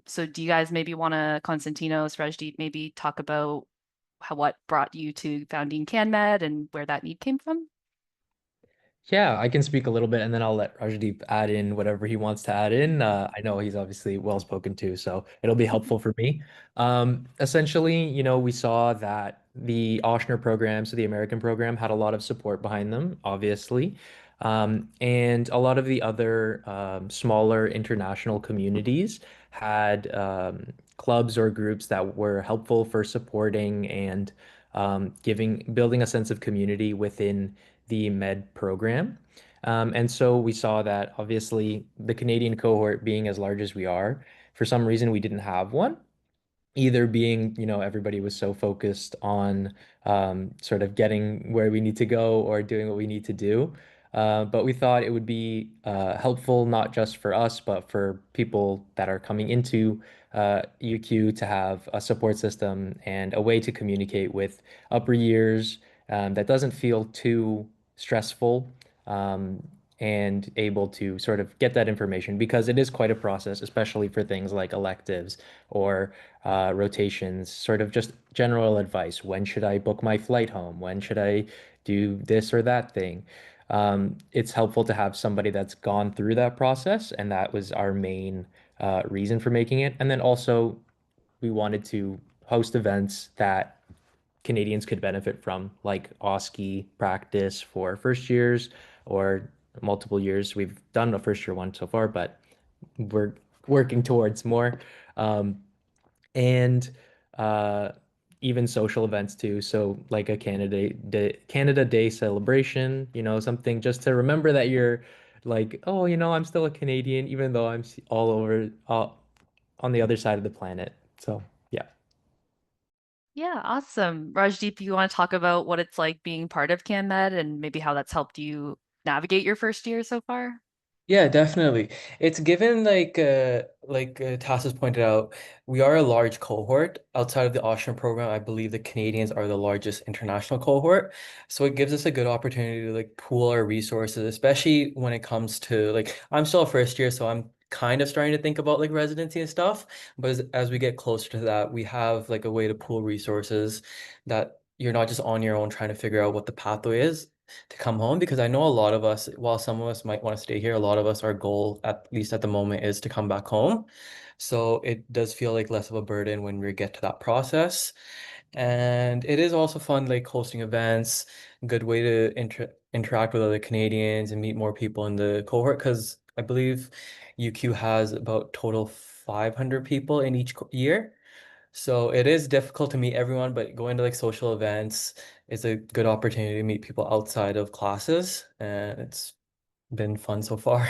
So do you guys maybe want to, Konstantinos, Rajdeep, maybe talk about what brought you to founding CanMed and where that need came from? Yeah, I can speak a little bit and then I'll let Rajdeep add in whatever he wants to add in. I know he's obviously well spoken too, so it'll be helpful for me. Essentially, we saw that the Ochsner program, so the American program, had a lot of support behind them, obviously. And a lot of the other smaller international communities had clubs or groups that were helpful for supporting and building a sense of community within the med program. And so we saw that obviously the Canadian cohort being as large as we are, for some reason we didn't have one, either being, everybody was so focused on sort of getting where we need to go or doing what we need to do. But we thought it would be helpful not just for us, but for people that are coming into UQ to have a support system and a way to communicate with upper years that doesn't feel too stressful. And able to sort of get that information because it is quite a process, especially for things like electives or rotations, sort of just general advice. When should I book my flight home? When should I do this or that thing? It's helpful to have somebody that's gone through that process, and that was our main reason for making it. And then also, we wanted to host events that Canadians could benefit from, like OSCE practice for first years or multiple years. We've done a first year one so far, but we're working towards more. Um, and uh, even social events too. So like a Canada Day celebration, something just to remember that you're like, oh, I'm still a Canadian, even though all over on the other side of the planet. So yeah. Yeah, awesome. Rajdeep, you want to talk about what it's like being part of CanMed and maybe how that's helped you navigate your first year so far? Yeah, definitely. It's given Tassus pointed out, we are a large cohort outside of the Austrian program. I believe the Canadians are the largest international cohort. So it gives us a good opportunity to like pool our resources, especially when it comes to like I'm still a first year, so I'm kind of starting to think about like residency and stuff. But as we get closer to that, we have like a way to pool resources that you're not just on your own trying to figure out what the pathway is to come home because I know a lot of us, while some of us might want to stay here, a lot of us, our goal, at least at the moment, is to come back home. So it does feel like less of a burden when we get to that process. And it is also fun, like hosting events, good way to interact with other Canadians and meet more people in the cohort because I believe UQ has about total 500 people in each year. So it is difficult to meet everyone, but going to like social events is a good opportunity to meet people outside of classes, and it's been fun so far.